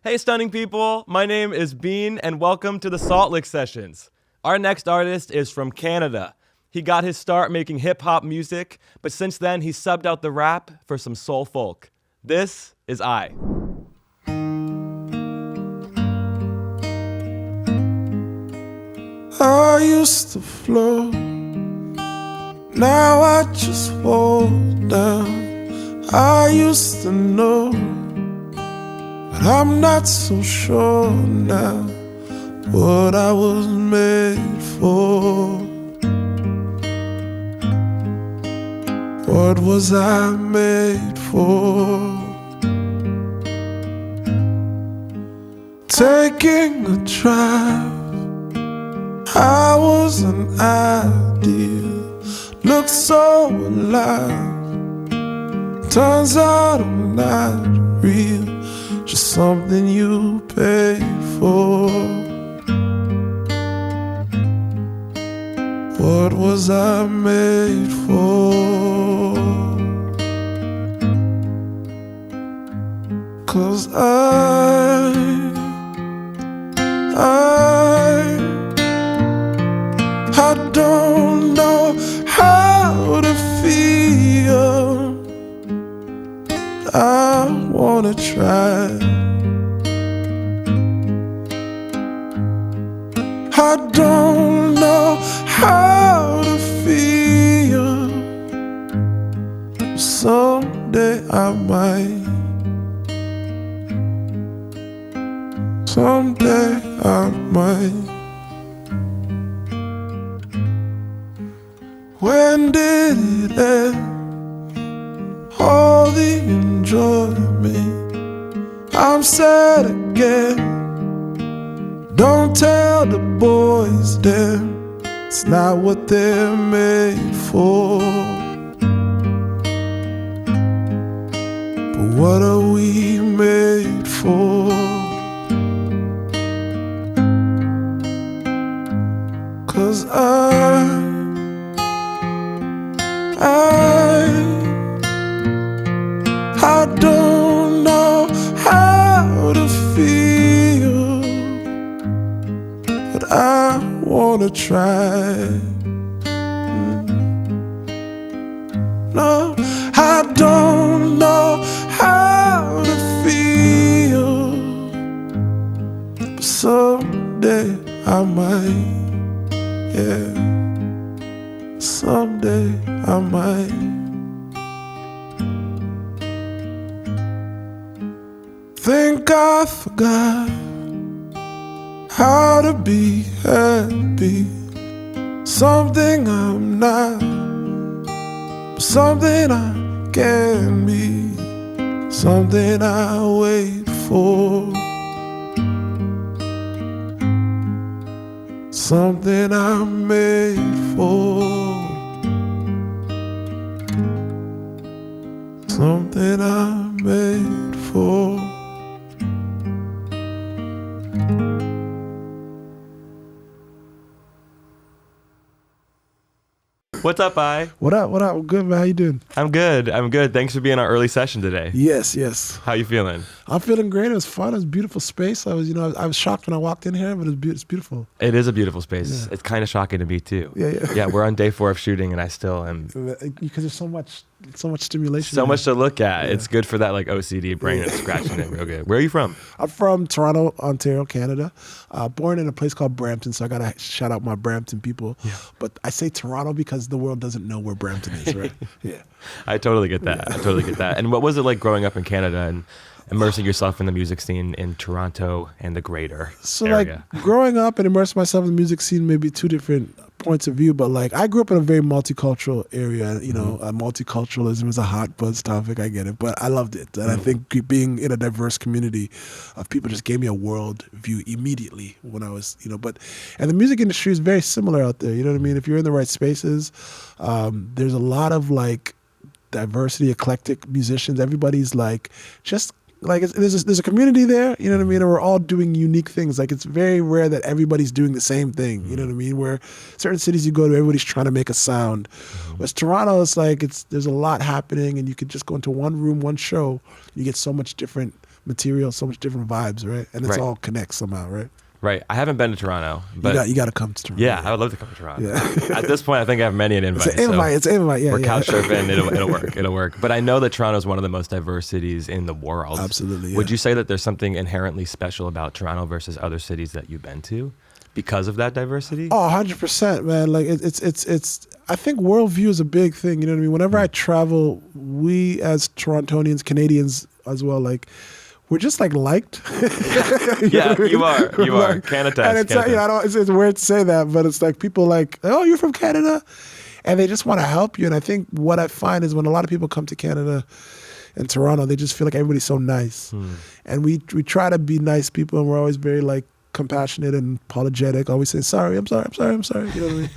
Hey, stunning people. My name is Beane, and welcome to the Salt Lick Sessions. Our next artist is from Canada. He got his start making hip-hop music, but since then, he subbed out the rap for some soul folk. This is I. I used to float, now I just hold down. I used to know, but I'm not so sure now what I was made for. What was I made for? Taking a drive, I was an ideal, looked so alive. Turns out I'm not real, just something you paid for. What was I made for? 'Cause I don't know how to feel. I wanna try. I don't know how to feel. Someday I might. Someday I might. When did it end? All the enjoyment. I'm sad again. Don't tell the boys then, it's not what they're made for. But what are we made for? 'Cause I don't know how to feel, but I wanna try. No, I don't know how to feel, but someday I might. Yeah, someday I might. Think I forgot how to be happy. Something I'm not, something I can be, something I wait for, something I'm made for, something I'm made for. What's up, I? What up? What up? Good, man. How you doing? I'm good. Thanks for being our early session today. Yes. How you feeling? I'm feeling great. It was fun. It was a beautiful space. I was shocked when I walked in here, but it's beautiful. It is a beautiful space. Yeah. It's kind of shocking to me too. Yeah. Yeah, we're on day 4 of shooting, and I still am. Because there's so much stimulation. So much to look at. Yeah. It's good for that like OCD brain. It's scratching it real good. Where are you from? I'm from Toronto, Ontario, Canada. Born in a place called Brampton, so I gotta shout out my Brampton people. Yeah. But I say Toronto because the world doesn't know where Brampton is, right? Yeah. I totally get that. Yeah. I totally get that. And what was it like growing up in Canada and immersing yourself in the music scene in Toronto and the greater area? Like growing up and immersing myself in the music scene, maybe two different points of view, but like I grew up in a very multicultural area. Multiculturalism is a hot buzz topic. I get it, but I loved it, and I think being in a diverse community of people just gave me a world view immediately when I was, and the music industry is very similar out there. You know what I mean? If you're in the right spaces, there's a lot of like diversity, eclectic musicians. Everybody's like just. Like there's a community there, you know what I mean, and we're all doing unique things. Like it's very rare that everybody's doing the same thing, you know what I mean. Where certain cities you go to, everybody's trying to make a sound. Whereas Toronto, it's like there's a lot happening, and you could just go into one room, one show, you get so much different material, so much different vibes, right? And it's all connects somehow, right? Right. I haven't been to Toronto, but you got to come to Toronto. Yeah, I would love to come to Toronto. Yeah. At this point, I think I have many an invite. It's an invite. Yeah, we're couch surfing. It'll work. But I know that Toronto is one of the most diverse cities in the world. Absolutely. Yeah. Would you say that there's something inherently special about Toronto versus other cities that you've been to because of that diversity? Oh, 100%, man. Like it's. I think worldview is a big thing. You know what I mean? Whenever I travel, we as Torontonians, Canadians as well, like. We're just like liked. Yeah, you are. Canada. And it's it's weird to say that, but it's like people like, oh, you're from Canada, and they just want to help you. And I think what I find is when a lot of people come to Canada and Toronto, they just feel like everybody's so nice, and we try to be nice people, and we're always very like compassionate and apologetic. Always say sorry, I'm sorry. You know what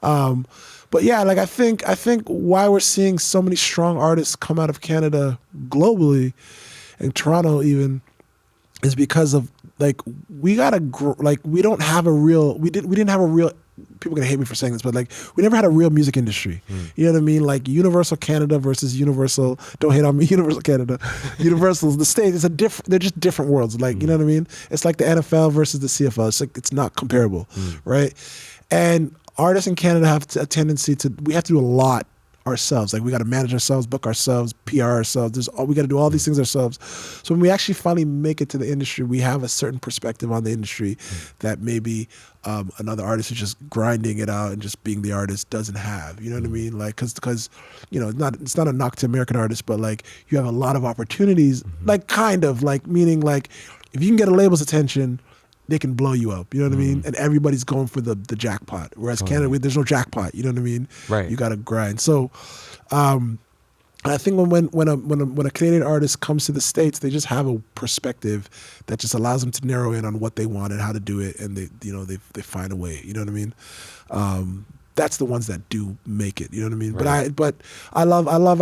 I mean? But yeah, like I think why we're seeing so many strong artists come out of Canada globally. And Toronto even is because of like we gotta like we didn't have a real people are gonna hate me for saying this, but like we never had a real music industry. You know what I mean? Like Universal Canada versus Universal. Don't hate on me, Universal Canada. Universal's the States. They're just different worlds. Like you know what I mean? It's like the NFL versus the CFL. It's like it's not comparable, right? And artists in Canada have a tendency we have to do a lot ourselves. Like we got to manage ourselves, book ourselves, PR ourselves. We got to do all these things ourselves. So when we actually finally make it to the industry, we have a certain perspective on the industry that maybe another artist who's just grinding it out and just being the artist doesn't have. You know what I mean? Like because you know it's not a knock to American artists, but like you have a lot of opportunities. Like kind of like meaning like if you can get a label's attention, they can blow you up, you know what I mean? And everybody's going for the jackpot. Whereas Canada, there's no jackpot, you know what I mean? Right. You got to grind. So, I think when a Canadian artist comes to the States, they just have a perspective that just allows them to narrow in on what they want and how to do it, and they find a way, you know what I mean? That's the ones that do make it, you know what I mean? Right. But I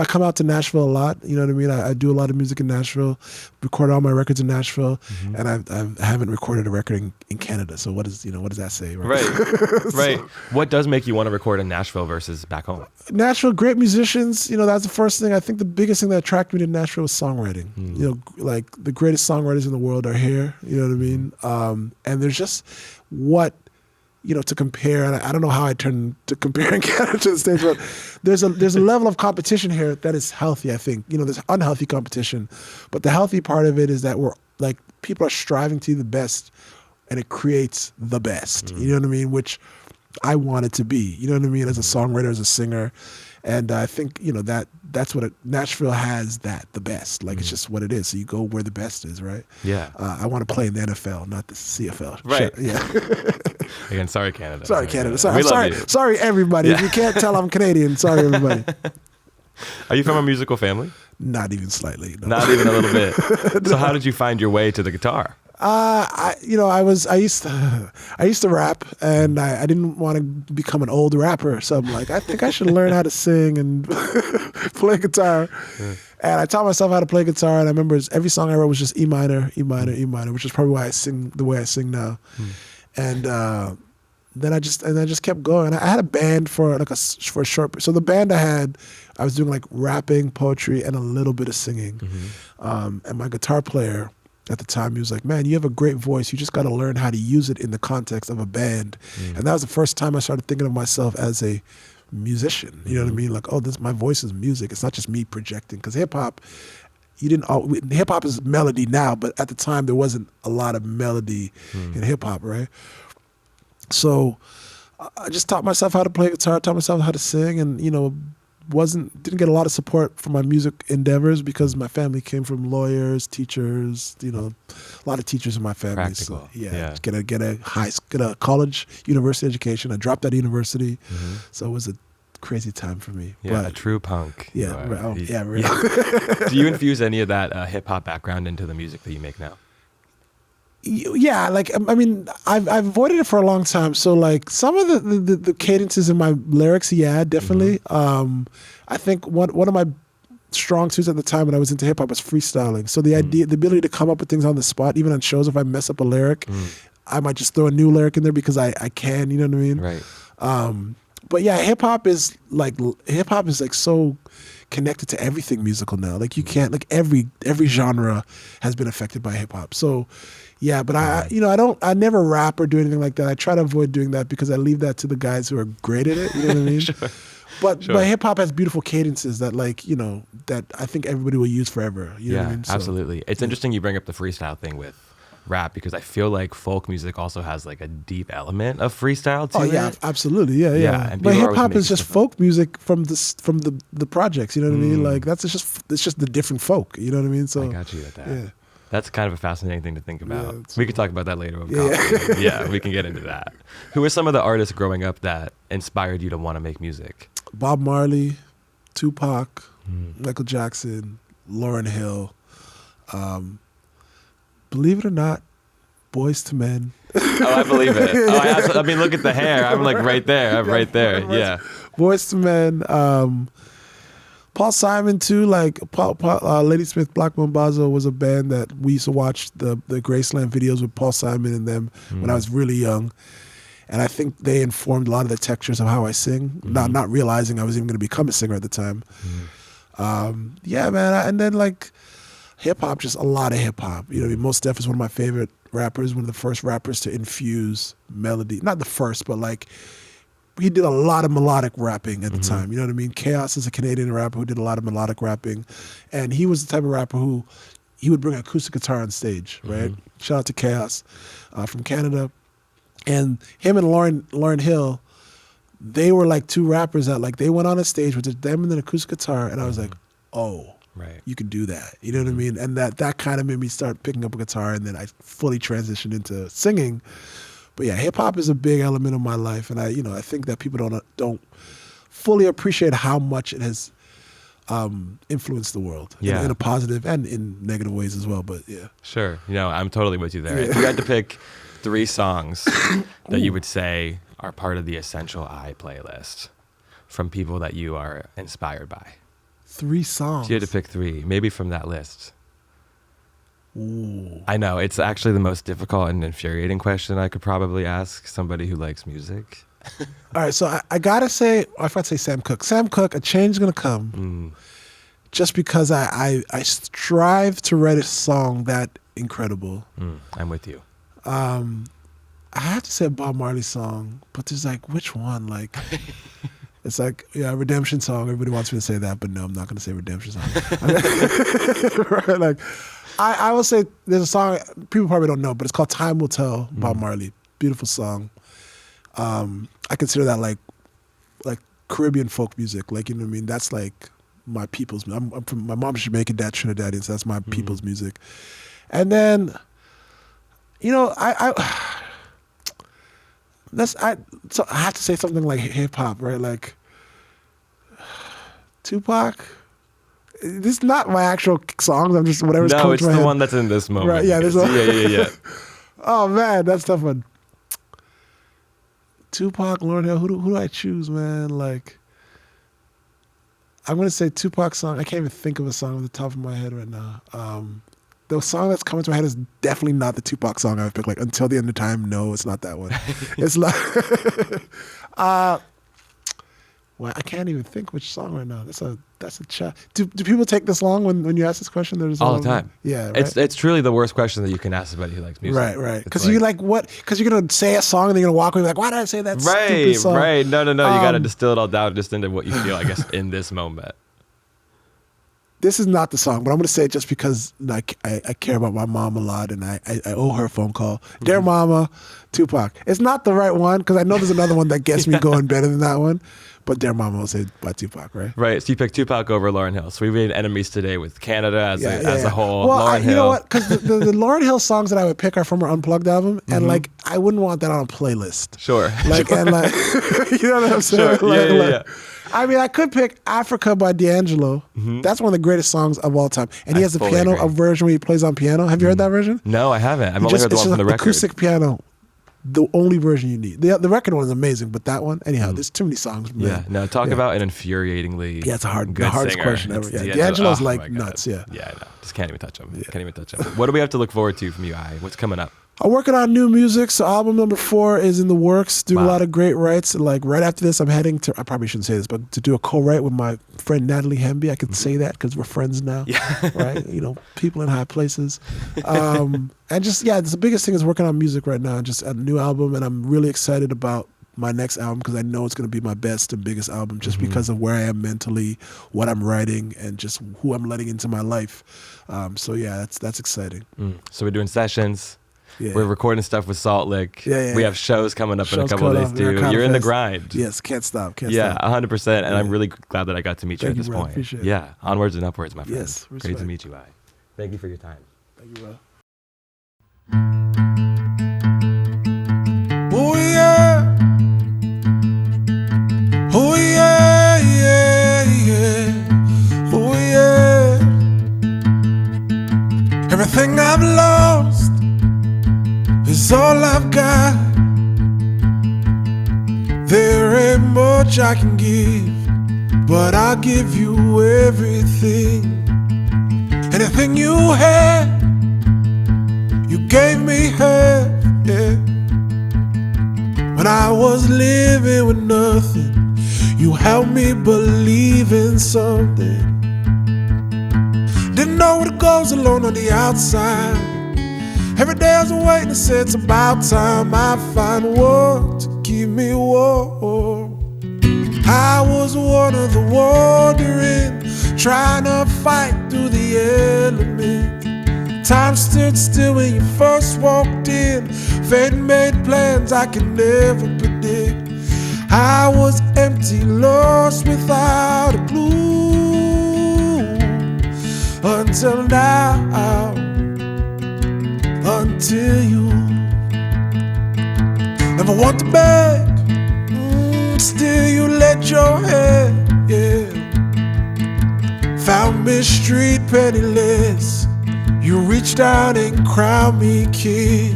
come out to Nashville a lot, you know what I mean? I do a lot of music in Nashville, recorded all my records in Nashville, and I haven't recorded a record in Canada. So what does that say, right? Right, right. What does make you want to record in Nashville versus back home? Nashville, great musicians, that's the first thing. I think the biggest thing that attracted me to Nashville was songwriting. Like the greatest songwriters in the world are here, you know what I mean? And there's just to compare, and I don't know how I turn to comparing Canada to the States, but there's a level of competition here that is healthy, I think. There's unhealthy competition, but the healthy part of it is that we're like, people are striving to be the best, and it creates the best, you know what I mean? Which I want it to be, you know what I mean? As a songwriter, as a singer. And I think, that's what Nashville has, the best. Like, it's just what it is. So you go where the best is, right? Yeah. I want to play in the NFL, not the CFL. Right. Sure. Yeah. Again, sorry, Canada. Sorry, Canada. Sorry, everybody. If you can't tell I'm Canadian, sorry, everybody. Are you from a musical family? Not even slightly. No. Not even a little bit. So how did you find your way to the guitar? I used to rap, and I didn't want to become an old rapper. So I'm like, I think I should learn how to sing and play guitar. Yeah. And I taught myself how to play guitar. And I remember every song I wrote was just E minor, which is probably why I sing the way I sing now. And then I just kept going. I had a band for a short. So the band I was doing like rapping, poetry, and a little bit of singing. And my guitar player at the time, he was like, man, you have a great voice. You just got to learn how to use it in the context of a band. And that was the first time I started thinking of myself as a musician. You know what I mean? Like, my voice is music. It's not just me projecting. Because hip-hop, hip-hop is melody now, but at the time there wasn't a lot of melody in hip-hop, right? So I just taught myself how to play guitar, taught myself how to sing, and, didn't get a lot of support for my music endeavors because my family came from lawyers, teachers, a lot of teachers in my family. Practical. So yeah. Get a college, university education. I dropped out of university, so it was a crazy time for me. Yeah, a true punk. Yeah, really. Yeah. Do you infuse any of that hip hop background into the music that you make now? Yeah, like I've avoided it for a long time. So like some of the cadences in my lyrics, yeah, definitely. I think one of my strong suits at the time when I was into hip hop was freestyling. So the ability to come up with things on the spot, even on shows, if I mess up a lyric, I might just throw a new lyric in there because I can. You know what I mean? Right. But yeah, hip hop is like so connected to everything musical now. Like you can't, like every genre has been affected by hip hop. So yeah, but I never rap or do anything like that. I try to avoid doing that because I leave that to the guys who are great at it. You know what I mean? Sure. But hip hop has beautiful cadences that that I think everybody will use forever. You know what I mean? So, absolutely. It's interesting you bring up the freestyle thing with rap because I feel like folk music also has like a deep element of freestyle to it. Oh yeah, absolutely, yeah. But hip hop is just folk music from the projects. You know what I mean? Like it's just the different folk. You know what I mean? So I got you at that. Yeah. That's kind of a fascinating thing to think about. Yeah, we could talk about that later. Yeah, we can get into that. Who are some of the artists growing up that inspired you to want to make music? Bob Marley, Tupac, Michael Jackson, Lauryn Hill. Believe it or not, Boyz II Men. Oh, I believe it. I mean, look at the hair. I'm like right there. I'm right there. Yeah. Boyz II Men. Paul Simon too. Like Lady Smith, Black Mambazo was a band that we used to watch the Graceland videos with Paul Simon and them when I was really young. And I think they informed a lot of the textures of how I sing, not realizing I was even going to become a singer at the time. Yeah, man. And then like hip hop, just a lot of hip hop. You know, Mos Def is one of my favorite rappers, one of the first rappers to infuse melody. Not the first, but like he did a lot of melodic rapping at the time. You know what I mean? Chaos is a Canadian rapper who did a lot of melodic rapping. And he was the type of rapper who he would bring an acoustic guitar on stage, right? Shout out to Chaos from Canada. And him and Lauryn Hill, they were like two rappers that like they went on a stage with them and an acoustic guitar, and I was like, oh, right, you can do that. You know what I mean? And that kind of made me start picking up a guitar, and then I fully transitioned into singing. But yeah, hip hop is a big element of my life, and I think that people don't fully appreciate how much it has influenced the world in a positive and in negative ways as well. But yeah, sure. I'm totally with you there. If you had to pick 3 songs that you would say are part of the Essential I playlist from people that you are inspired by. 3 songs. If you had to pick 3, maybe from that list. Ooh. I know, it's actually the most difficult and infuriating question I could probably ask somebody who likes music. All right, so I gotta say, I forgot to say Sam Cooke. Sam Cooke, A Change Is Gonna Come. Just because I strive to write a song that incredible. I'm with you. I have to say a Bob Marley song, but there's like, which one? Like, it's like, Redemption song. Everybody wants me to say that, but no, I'm not going to say Redemption song. Right, like, I will say there's a song people probably don't know, but it's called Time Will Tell, Bob Marley. Beautiful song. I consider that like Caribbean folk music. Like, you know what I mean? That's like my people's. I'm from, my mom's Jamaican, dad Trinidadian, so that's my people's music. And then, so I have to say something like hip hop, right? Like Tupac. This is not my actual songs. I'm just whatever's coming to my head. No, it's the one that's in this moment. Right? Yeah. Yeah. Oh man, that's tough one. Tupac, Lauryn Hill. Who do I choose, man? Like, I'm gonna say Tupac song. I can't even think of a song off the top of my head right now. The song that's coming to my head is definitely not the Tupac song I would pick. Like, Until the End of Time. No, it's not that one. It's like, well, I can't even think which song right now. That's a chat. Do people take this long when you ask this question? All the time. Yeah, right? It's truly the worst question that you can ask somebody who likes music. Right. Because you're like, what? Because you're gonna say a song and then you're gonna walk away like, why did I say that stupid song? Right. No. You gotta distill it all down just into what you feel, I guess, in this moment. This is not the song, but I'm going to say it just because like I care about my mom a lot and I owe her a phone call. Dear Mama, Tupac. It's not the right one because I know there's another one that gets me going better than that one. But Dear Mama will say by Tupac, right? Right. So you picked Tupac over Lauryn Hill. So we made enemies today with Canada as a whole. Well, Lauryn Hill. You know what? Because the Lauryn Hill songs that I would pick are from her Unplugged album, and like I wouldn't want that on a playlist. Sure. Like and like, you know what I'm saying? Sure. Yeah. I mean, I could pick Africa by D'Angelo. That's one of the greatest songs of all time. And he has a piano a version where he plays on piano. Have you heard that version? No, I haven't. I've only heard the one from the record. Acoustic piano. The only version you need. The record one is amazing, but that one, anyhow, there's too many songs. Man. Yeah, no, talk about an infuriatingly it's the good hardest singer. question ever. Yeah, D'Angelo's like nuts, Yeah, I know. Just can't even touch him. Can't even touch him. What do we have to look forward to from you, I? What's coming up? I'm working on new music, so album number 4 is in the works. Doing a lot of great writes. Like right after this, I'm heading to, I probably shouldn't say this, but to do a co-write with my friend Natalie Hemby. I can say that because we're friends now, right? You know, people in high places. And just, the biggest thing is working on music right now, just a new album. And I'm really excited about my next album because I know it's going to be my best and biggest album just because of where I am mentally, what I'm writing, and just who I'm letting into my life. That's exciting. So we're doing sessions. Yeah. We're recording stuff with Salt Lick. We have shows coming up in a couple of days too. You're in the grind. Yes, can't stop. 100%. And I'm really glad that I got to meet you at this point. Appreciate it. Onwards and upwards, my friend. Yes, great to meet you, I. Thank you for your time. Thank you, bro. Oh yeah, oh yeah, yeah, yeah, oh yeah. Everything I've lost is all I've got. There ain't much I can give, but I'll give you everything. Anything you had, you gave me half, yeah. When I was living with nothing, you helped me believe in something. Didn't know what goes alone on the outside. Every day I was waiting to say it's about time I find one to keep me warm. I was one of the wandering, trying to fight through the elements. Time stood still when you first walked in. Fate made plans I could never predict. I was empty, lost without a clue. Until now, until you. Never want to beg, still you let your head, yeah. Found me street penniless. You reached out and crowned me king.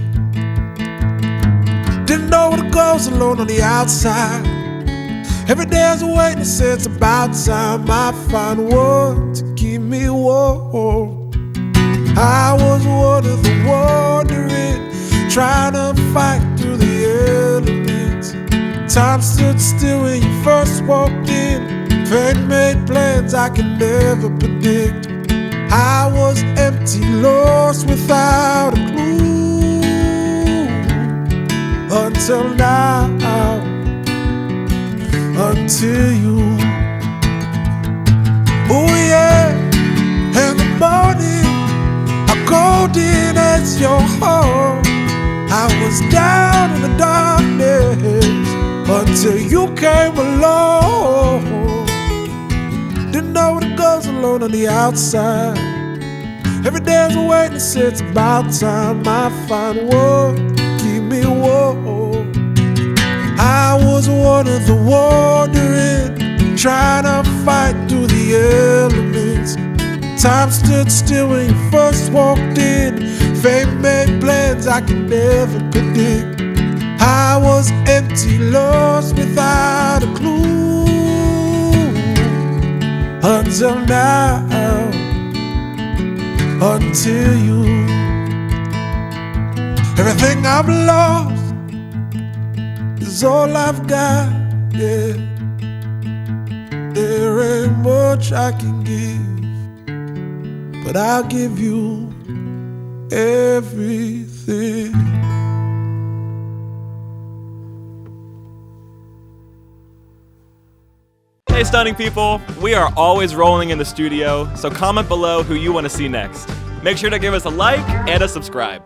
Didn't know what goes alone on the outside. Every day I was waiting to say it's about time I find one to keep me warm. I was one of the wandering, trying to fight through the elements. Time stood still when you first walked in. Fate made plans I could never predict. I was empty, lost without a clue. Until now, until you. Oh yeah, in the morning, I called in as your home. I was down in the darkness until you came along. Didn't know what it goes alone on the outside. Every day I was waiting to say it's about time I find one to keep me warm. I was one of the wandering, trying to fight through the elements. Time stood still when you first walked in. Fate made plans I could never predict. I was empty, lost without a clue. Until now, until you. Everything I've lost is all I've got, yeah. There ain't much I can give, but I'll give you everything. Hey stunning people, we are always rolling in the studio, so comment below who you want to see next. Make sure to give us a like and a subscribe.